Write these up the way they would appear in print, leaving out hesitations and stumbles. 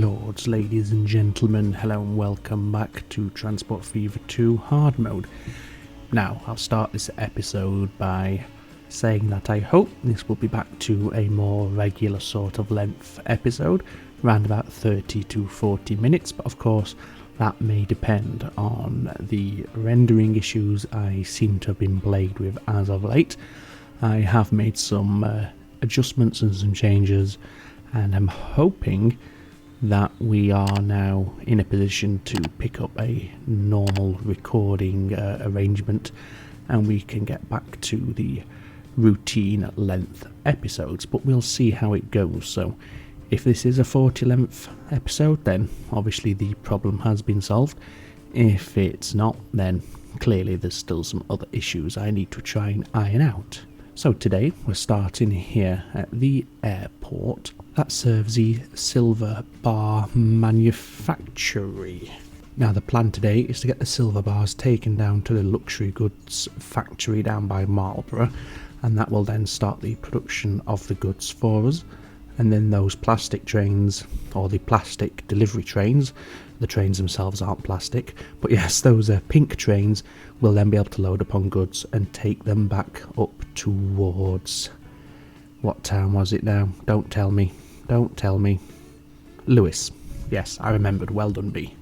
lords, ladies and gentlemen, hello and welcome back to Transport Fever 2 Hard Mode. Now, I'll start this episode by saying that I hope this will be back to a more regular sort of length episode, around about 30 to 40 minutes, but of course that may depend on the rendering issues I seem to have been plagued with as of late. I have made some adjustments and some changes, and I'm hoping that we are now in a position to pick up a normal recording arrangement and we can get back to the routine length episodes, but we'll see how it goes. So if this is a 40 length episode, then obviously the problem has been solved. If it's not, then clearly there's still some other issues I need to try and iron out. So today we're starting here at the airport that serves the silver bar manufactory. Now the plan today is to get the silver bars taken down to the luxury goods factory down by Marlborough, and that will then start the production of the goods for us. And then those plastic trains, or the plastic delivery trains, the trains themselves aren't plastic, but yes, those pink trains will then be able to load upon goods and take them back up towards, what town was it now? Don't tell me. Lewis. Yes, I remembered. Well done, B.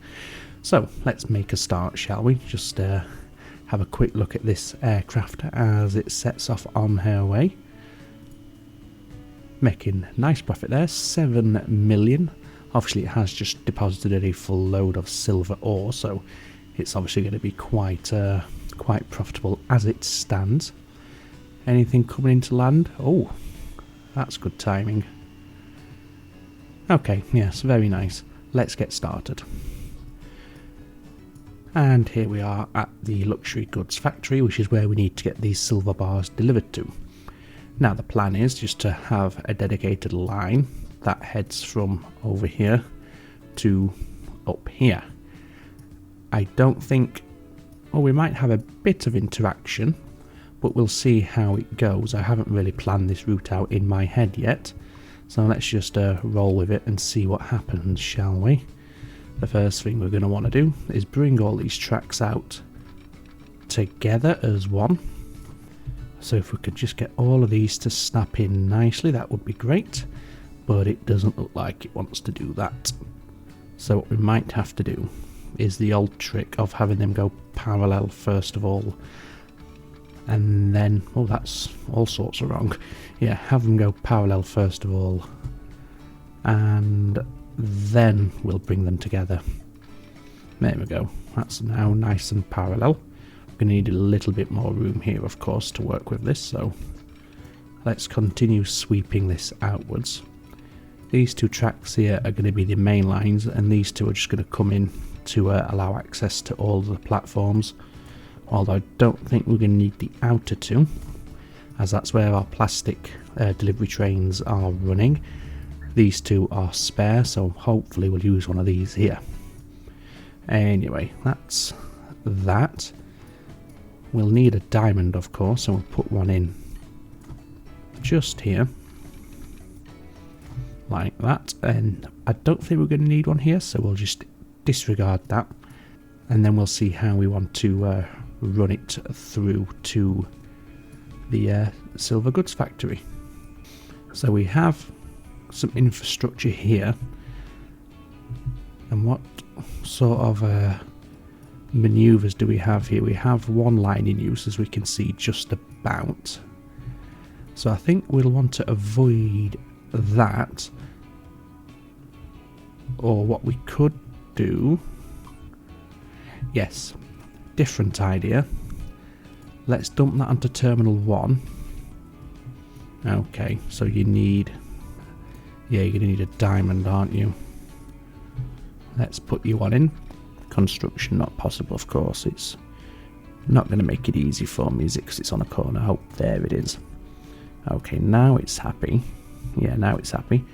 So let's make a start, shall we? Just have a quick look at this aircraft as it sets off on her way. Making nice profit there, 7 million. Obviously it has just deposited a full load of silver ore, so it's obviously going to be quite profitable as it stands. Anything coming into land? Oh, that's good timing. Okay, yes, very nice. Let's get started. And here we are at the luxury goods factory, which is where we need to get these silver bars delivered to. Now the plan is just to have a dedicated line that heads from over here to up here. I don't think, well, we might have a bit of interaction, but we'll see how it goes. I haven't really planned this route out in my head yet, so let's just roll with it and see what happens, shall we? The first thing we're going to want to do is bring all these tracks out together as one. So if we could just get all of these to snap in nicely, that would be great, but it doesn't look like it wants to do that. So what we might have to do is the old trick of having them go parallel first of all, and then, oh, that's all sorts of wrong. Yeah, have them go parallel first of all, and then we'll bring them together. There we go, that's now nice and parallel. We're going to need a little bit more room here, of course, to work with this, so let's continue sweeping this outwards. These two tracks here are going to be the main lines, and these two are just going to come in to allow access to all the platforms, although I don't think we're going to need the outer two, as that's where our plastic delivery trains are running. These two are spare, so hopefully we'll use one of these here. Anyway, that's that. We'll need a diamond, of course, so we'll put one in just here, like that. And I don't think we're going to need one here, so we'll just disregard that, and then we'll see how we want to run it through to the silver goods factory. So we have some infrastructure here, and what sort of maneuvers do we have here? We have one line in use, as we can see, just about. So I think we'll want to avoid that, or what we could do, yes, different idea. Let's dump that onto Terminal 1. Okay, so you need, yeah, you're going to need a diamond, aren't you? Let's put you one in. Construction not possible, of course. It's not going to make it easy for me, is it? Because it's on a corner. Oh, there it is. Okay, now it's happy. Yeah, now it's happy.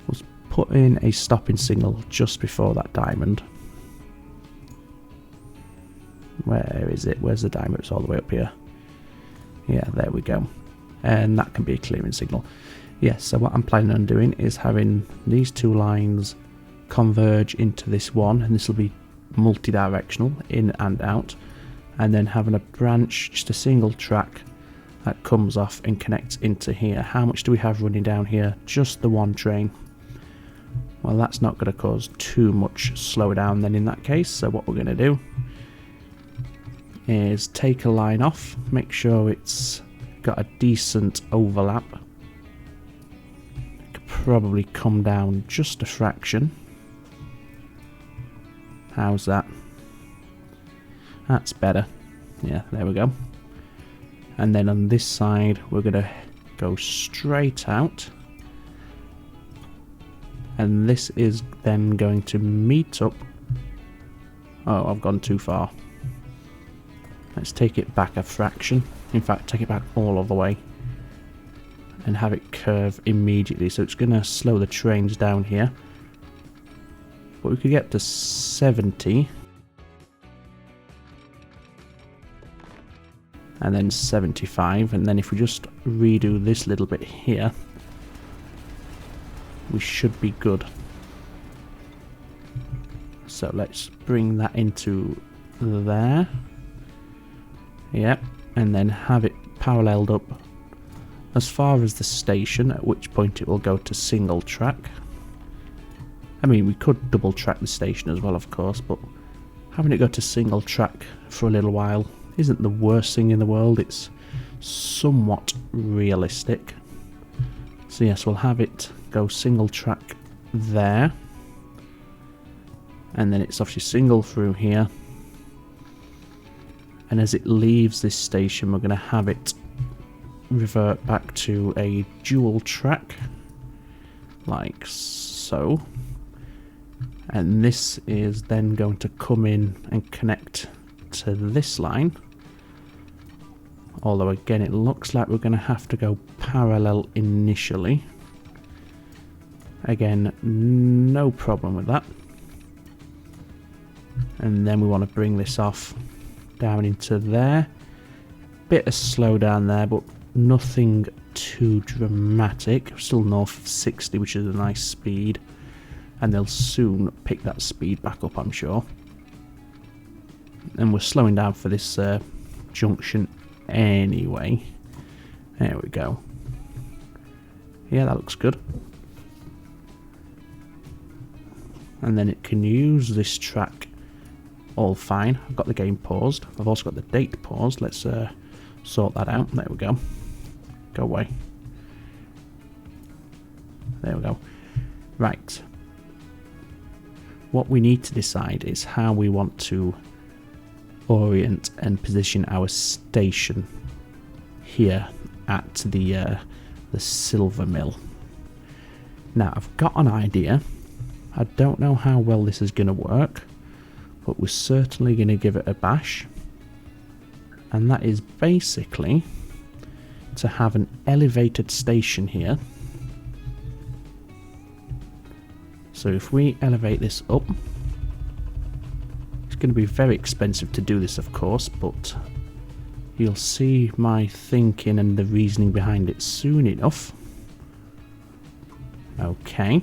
Let's put in a stopping signal just before that diamond. Where is it? Where's the diamond? It's all the way up here. Yeah, there we go. And that can be a clearing signal. Yes, so what I'm planning on doing is having these two lines converge into this one, and this will be multi-directional, in and out, and then having a branch, just a single track that comes off and connects into here. How much do we have running down here? Just the one train. Well, that's not going to cause too much slowdown then in that case, so what we're going to do is take a line off, make sure it's got a decent overlap. Could probably come down just a fraction. How's that? That's better. Yeah, there we go. And then on this side we're going to go straight out, and this is then going to meet up. Oh, I've gone too far. Let's take it back a fraction. In fact, take it back all of the way and have it curve immediately. So it's going to slow the trains down here. But we could get to 70. And then 75. And then if we just redo this little bit here, we should be good. So let's bring that into there. Yep, and then have it paralleled up as far as the station, at which point it will go to single track. I mean, we could double track the station as well, of course, but having it go to single track for a little while isn't the worst thing in the world. It's somewhat realistic. So yes, we'll have it go single track there, and then it's obviously single through here. And as it leaves this station, we're going to have it revert back to a dual track, like so. And this is then going to come in and connect to this line. Although again, it looks like we're going to have to go parallel initially. Again, no problem with that. And then we want to bring this off down into there. Bit of slowdown there, but nothing too dramatic. Still north of 60, which is a nice speed. And they'll soon pick that speed back up, I'm sure. And we're slowing down for this junction anyway. There we go. Yeah, that looks good. And then it can use this track all fine. I've got the game paused. I've also got the date paused. Let's sort that out. There we go. Go away. There we go. Right. What we need to decide is how we want to orient and position our station here at the silver mill. Now, I've got an idea. I don't know how well this is going to work, but we're certainly going to give it a bash. And that is basically to have an elevated station here. So if we elevate this up, it's going to be very expensive to do this, of course, but you'll see my thinking and the reasoning behind it soon enough. Okay.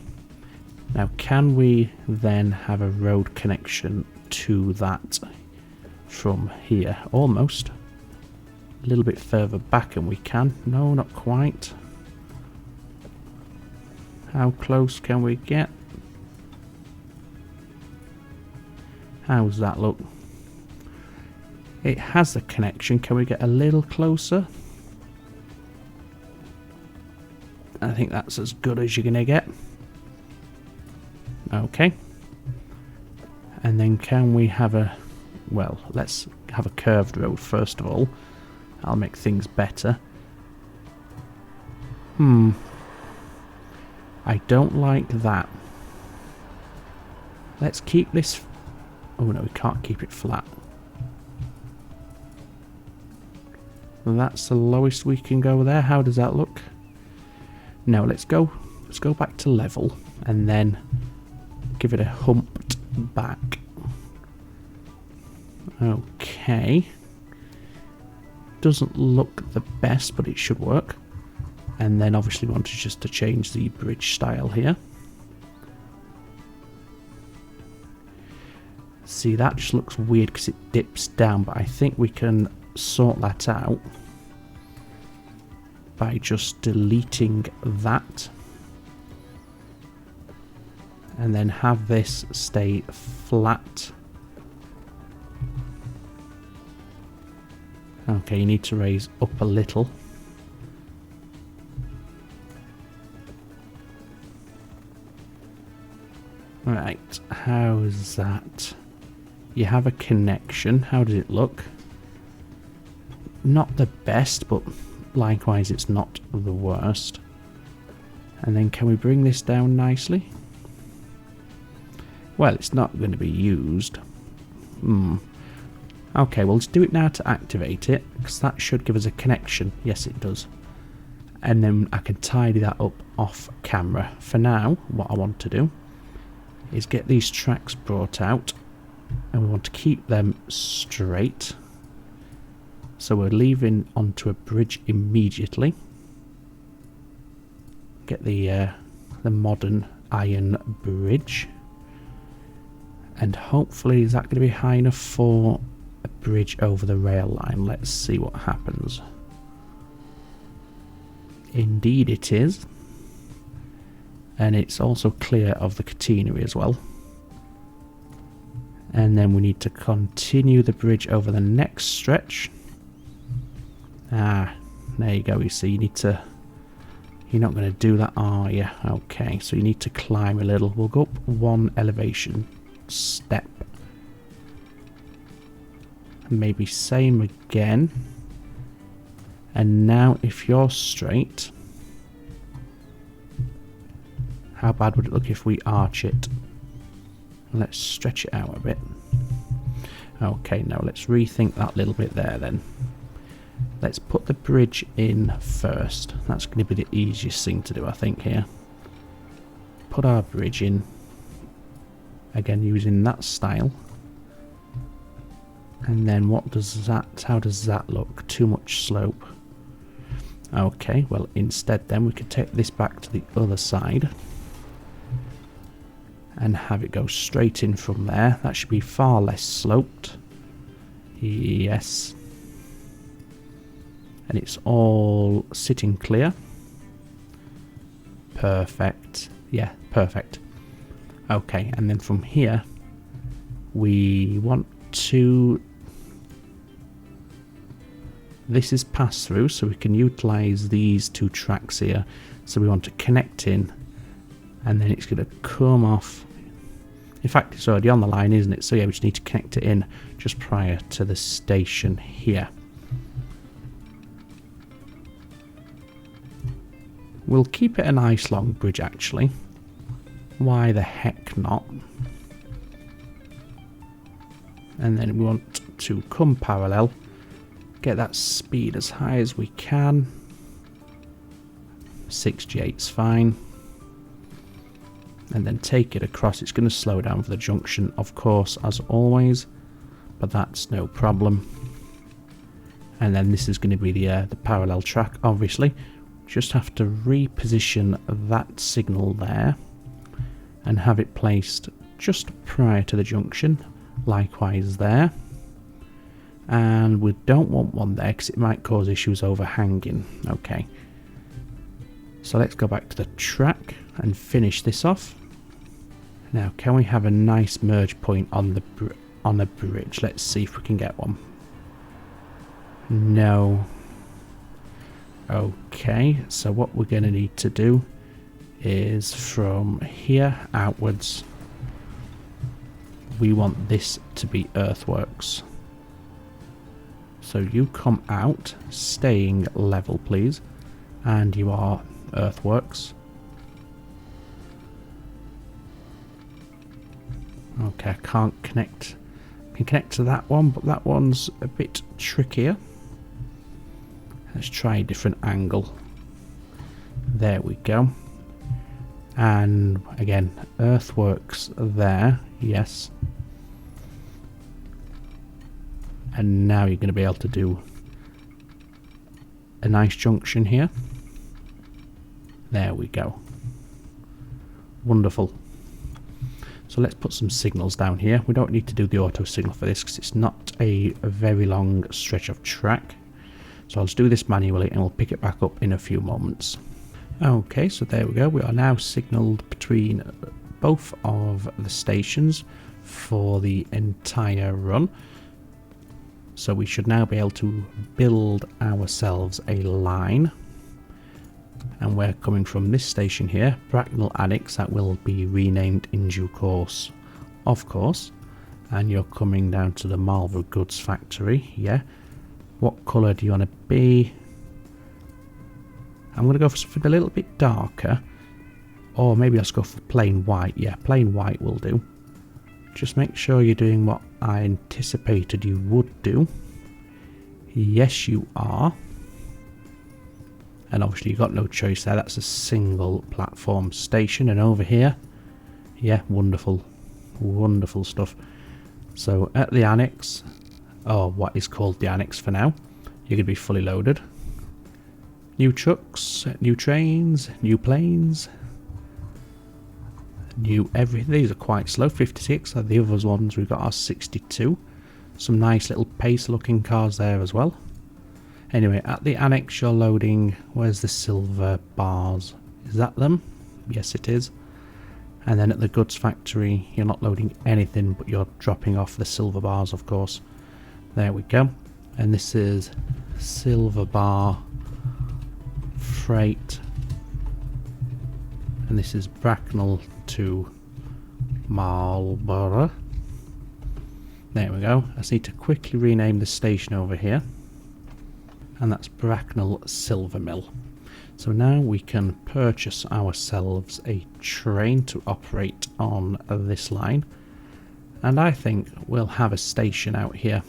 Now, can we then have a road connection to that from here? Almost. A little bit further back, and we can. No, not quite. How close can we get? How's that look? It has a connection. Can we get a little closer? I think that's as good as you're going to get. Okay. And then can we have a... Well, let's have a curved road first of all. I'll make things better. I don't like that. Let's keep this... Oh no, we can't keep it flat. That's the lowest we can go there. How does that look? No, let's go back to level and then give it a humped back. Okay. Doesn't look the best, but it should work. And then obviously we want to change the bridge style here. See, that just looks weird because it dips down, but I think we can sort that out by just deleting that and then have this stay flat. Okay, you need to raise up a little. Right, how's that? You have a connection. How does it look? Not the best, but likewise it's not the worst. And then can we bring this down nicely? Well, it's not going to be used. Okay, well, let's do it now to activate it, because that should give us a connection. Yes, it does. And then I can tidy that up off camera. For now, what I want to do is get these tracks brought out, and we want to keep them straight. So we're leaving onto a bridge immediately. Get the modern iron bridge. And hopefully, is that going to be high enough for a bridge over the rail line? Let's see what happens. Indeed it is. And it's also clear of the catenary as well. And then we need to continue the bridge over the next stretch. Ah, there you go. You see, you need to... You're not going to do that, are you? Okay, so you need to climb a little. We'll go up one elevation step. Maybe same again. And now if you're straight, how bad would it look if we arch it? Let's stretch it out a bit. Okay, now let's rethink that little bit there then. Let's put the bridge in first. That's going to be the easiest thing to do, I think, here. Put our bridge in. Again, using that style. And then what does that, how does that look? Too much slope. Okay, well, instead then we could take this back to the other side and have it go straight in from there. That should be far less sloped. Yes. And it's all sitting clear. Perfect. Yeah, perfect. Okay, and then from here we want to... This is pass through, so we can utilize these two tracks here. So we want to connect in, and then it's going to come off. In fact, it's already on the line, isn't it? So yeah, we just need to connect it in just prior to the station here. We'll keep it a nice long bridge, actually. Why the heck not? And then we want to come parallel. Get that speed as high as we can. 6G8's fine. And then take it across. It's going to slow down for the junction, of course, as always. But that's no problem. And then this is going to be the parallel track, obviously. Just have to reposition that signal there. And have it placed just prior to the junction. Likewise there. And we don't want one there because it might cause issues overhanging. Okay. So let's go back to the track and finish this off. Now, can we have a nice merge point on the bridge? Let's see if we can get one. No. Okay, so what we're going to need to do is from here outwards, we want this to be earthworks. So you come out, staying level please, and you are earthworks. Okay, I can't connect. I can connect to that one, but that one's a bit trickier. Let's try a different angle. There we go. And again, earthworks there, yes. And now you're going to be able to do a nice junction here. There we go. Wonderful. So let's put some signals down here. We don't need to do the auto signal for this because it's not a very long stretch of track. So I'll just do this manually and we'll pick it back up in a few moments. Okay, so there we go. We are now signaled between both of the stations for the entire run. So we should now be able to build ourselves a line. And we're coming from this station here, Bracknell Annex, that will be renamed in due course, of course. And you're coming down to the Marlborough Goods Factory, yeah. What colour do you want to be? I'm going to go for something a little bit darker. Or maybe let's go for plain white. Yeah, plain white will do. Just make sure you're doing what I anticipated you would do. Yes, you are. And obviously you've got no choice there. That's a single platform station. And over here, yeah, wonderful. Wonderful stuff. So at the annex, or what is called the annex for now, you're going to be fully loaded. New trucks, new trains, new planes, new everything. These are quite slow. 56 are the other ones. We've got our 62. Some nice little pace looking cars there as well. Anyway, at the annex you're loading, where's the silver bars? Is that them? Yes it is. And then at the goods factory you're not loading anything, but you're dropping off the silver bars, of course. There we go. And this is silver bar freight. And this is Bracknell to Marlborough. There we go. I just need to quickly rename the station over here. And that's Bracknell Silver Mill. So now we can purchase ourselves a train to operate on this line. And I think we'll have a station out here.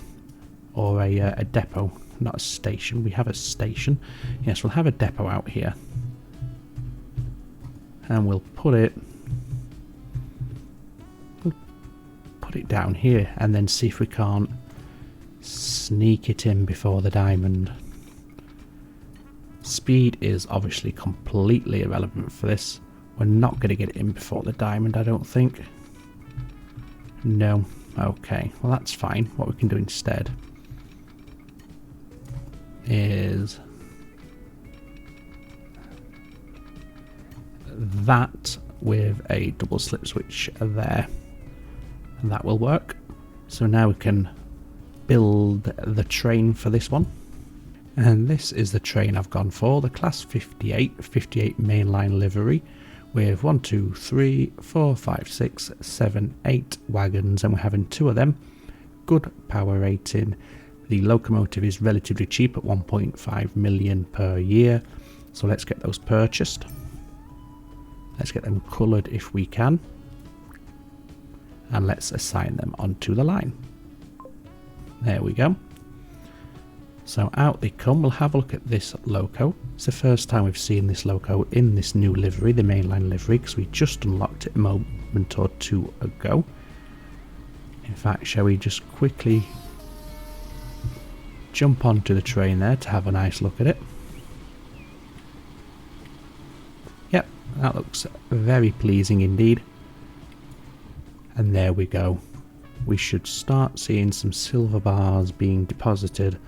Or a depot. Not a station. We have a station. Yes, we'll have a depot out here. And we'll put it down here. And then see if we can't sneak it in before the diamond. Speed is obviously completely irrelevant for this. We're not going to get it in before the diamond, I don't think. No. Okay, well that's fine. What we can do instead is that with a double slip switch there. And that will work. So now we can build the train for this one. And this is the train I've gone for, the Class 58 mainline livery with 1, 2, 3, 4, 5, 6, 7, 8 wagons, and we're having 2 of them. Good power rating. The locomotive is relatively cheap at 1.5 million per year, so let's get those purchased. Let's get them coloured if we can, and let's assign them onto the line. There we go. So out they come. We'll have a look at this loco. It's the first time we've seen this loco in this new livery, the mainline livery, because we just unlocked it a moment or two ago. In fact, shall we just quickly jump onto the train there to have a nice look at it. Yep, that looks very pleasing indeed. And there we go. We should start seeing some silver bars being deposited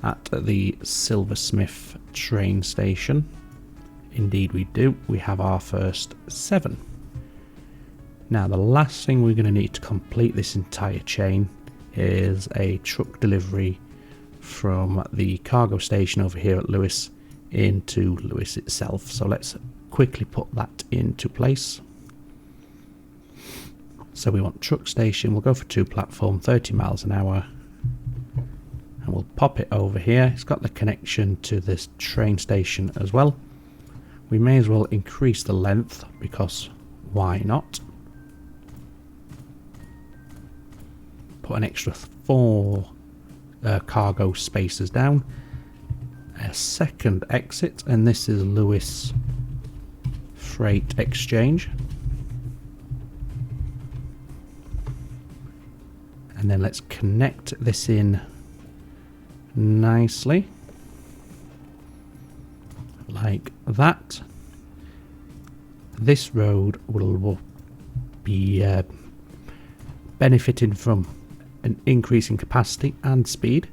at the Silversmith train station. Indeed we do. We have our first 7. Now the last thing we're going to need to complete this entire chain is a truck delivery from the cargo station over here at Lewis into Lewis itself. So let's quickly put that into place. So we want truck station. We'll go for 2 platform, 30 miles an hour. And we'll pop it over here. It's got the connection to this train station as well. We may as well increase the length because why not? Put an extra 4 cargo spaces down. A second exit, and this is Lewis Freight Exchange. And then let's connect this in nicely like that. this road will be benefiting from an increase in capacity and speed.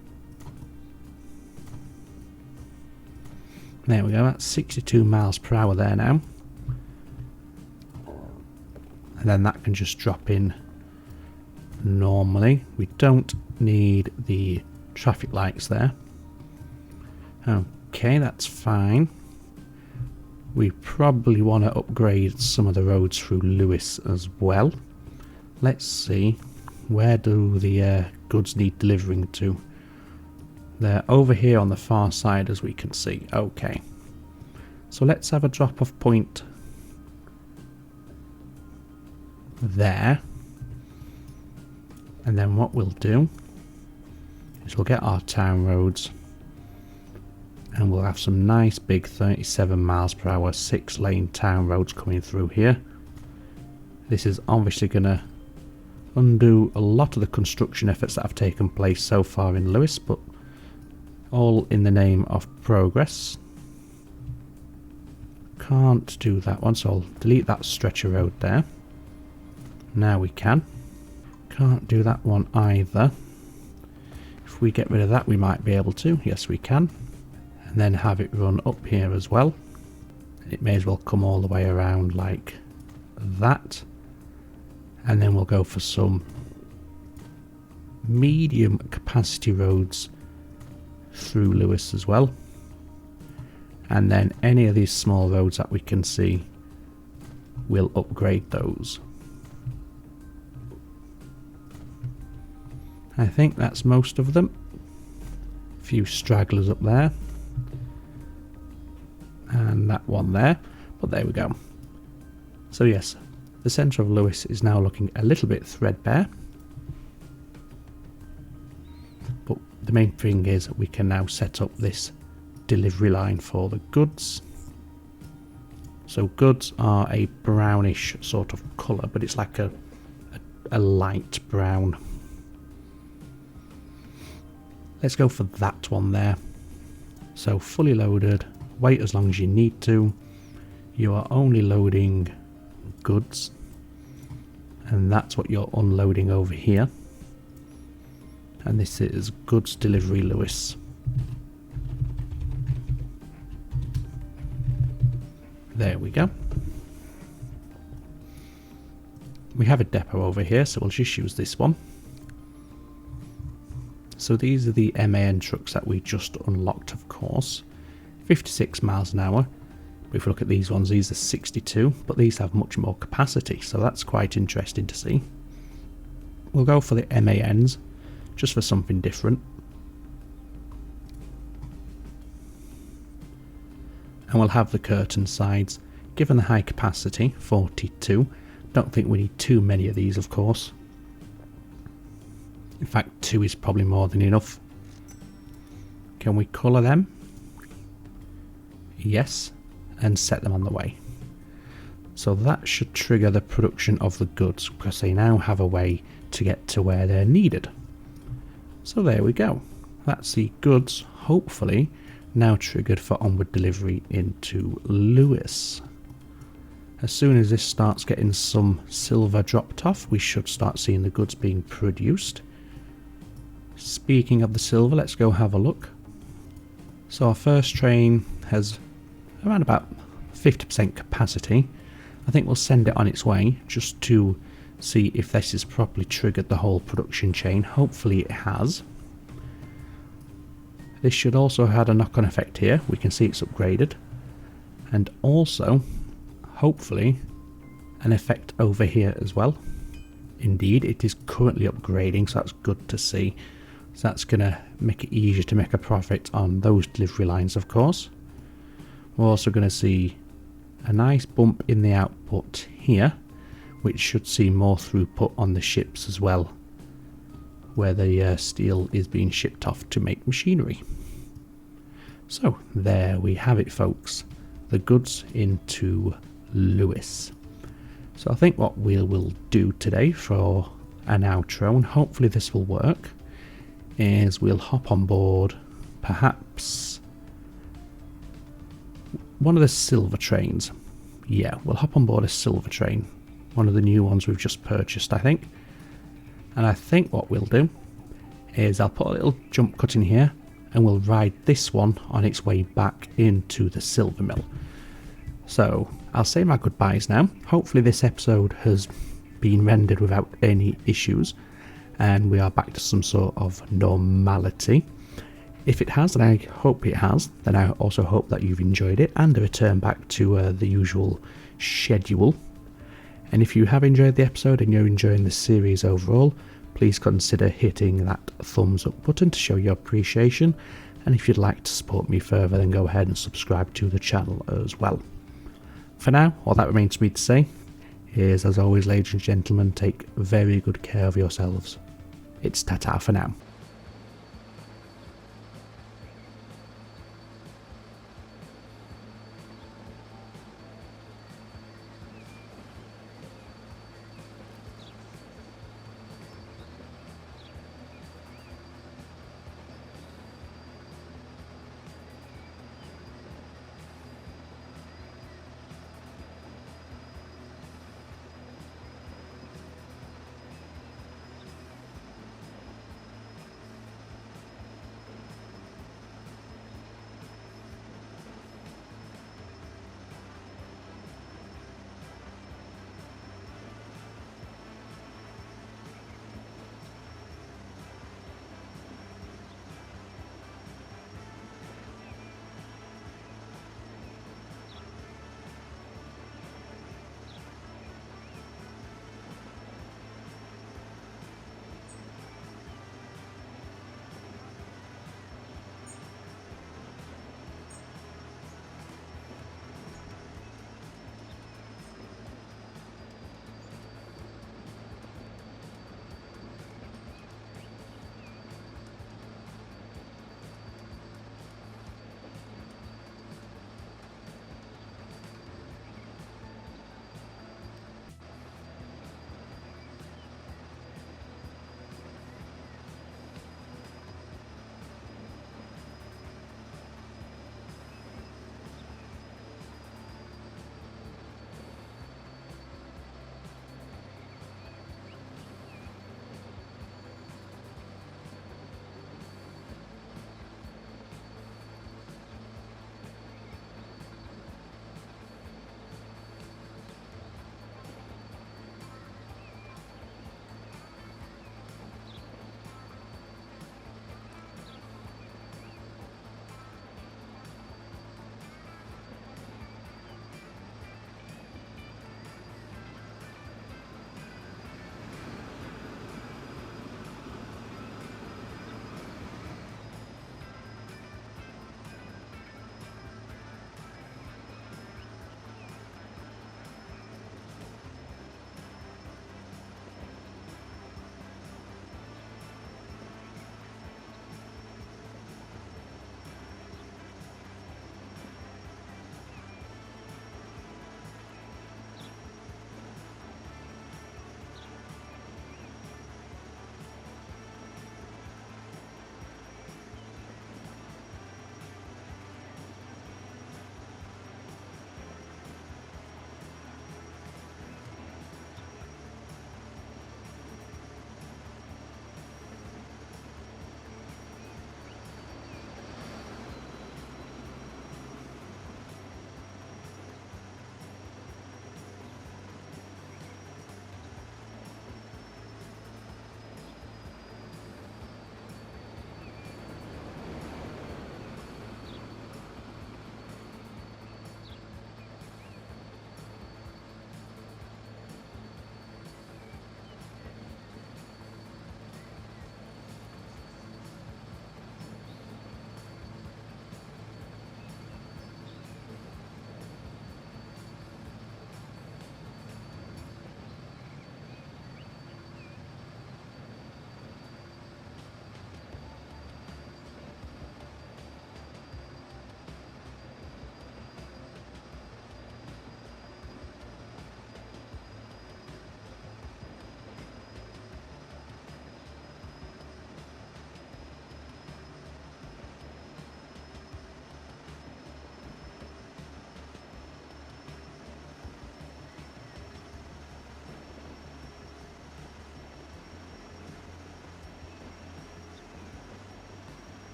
There we go, that's 62 miles per hour there now. And then that can just drop in normally. We don't need the traffic lights there. Okay, that's fine. We probably want to upgrade some of the roads through Lewis as well. Let's see, where do the goods need delivering to? They're over here on the far side, as we can see. Okay, so let's have a drop-off point there, and then what we'll do is we'll get our town roads and we'll have some nice big 37 miles per hour 6-lane town roads coming through here. This is obviously going to undo a lot of the construction efforts that have taken place so far in Lewis, but all in the name of progress. Can't do that one, so I'll delete that stretch of road there. Now we can. Can't do that one either. If we get rid of that, we might be able to. Yes, we can. And then have it run up here as well. It may as well come all the way around like that. And then we'll go for some medium capacity roads through Lewis as well. And then any of these small roads that we can see, we'll upgrade those. I think that's most of them. A few stragglers up there. And that one there. But there we go. So yes, the centre of Lewis is now looking a little bit threadbare. But the main thing is we can now set up this delivery line for the goods. So goods are a brownish sort of colour, but it's like a light brown. Let's go for that one there. So fully loaded, wait as long as you need to. You are only loading goods, and that's what you're unloading over here. And this is goods delivery Lewis. There we go. We have a depot over here, so we'll just use this one. So these are the MAN trucks that we just unlocked, of course. 56 miles an hour. But if we look at these ones, these are 62, but these have much more capacity, so that's quite interesting to see. We'll go for the MANs, just for something different. And we'll have the curtain sides. Given the high capacity, 42, don't think we need too many of these, of course. In fact, 2 is probably more than enough. Can we colour them? Yes, and set them on the way. So that should trigger the production of the goods, because they now have a way to get to where they're needed. So there we go. That's the goods, hopefully, now triggered for onward delivery into Lewis. As soon as this starts getting some silver dropped off, we should start seeing the goods being produced. Speaking of the silver, let's go have a look. So our first train has around about 50% capacity. I think we'll send it on its way just to see if this has properly triggered the whole production chain. Hopefully it has. This should also have had a knock-on effect here. We can see it's upgraded. And also, hopefully, an effect over here as well. Indeed, it is currently upgrading, so that's good to see. So that's going to make it easier to make a profit on those delivery lines, of course. We're also going to see a nice bump in the output here, which should see more throughput on the ships as well, where the steel is being shipped off to make machinery. So there we have it, folks. The goods into Lewis. So I think what we will do today for an outro, and hopefully this will work, is we'll hop on board perhaps one of the silver trains. yeah, we'll hop on board a silver train, one of the new ones we've just purchased, I think. And I think what we'll do is I'll put a little jump cut in here and we'll ride this one on its way back into the silver mill. So I'll say my goodbyes now. Hopefully this episode has been rendered without any issues and we are back to some sort of normality. If it has, and I hope it has, then I also hope that you've enjoyed it and a return back to the usual schedule. And if you have enjoyed the episode and you're enjoying the series overall, please consider hitting that thumbs up button to show your appreciation. And if you'd like to support me further, then go ahead and subscribe to the channel as well. For now, all that remains for me to say is, as always, ladies and gentlemen, take very good care of yourselves. It's ta-ta for now.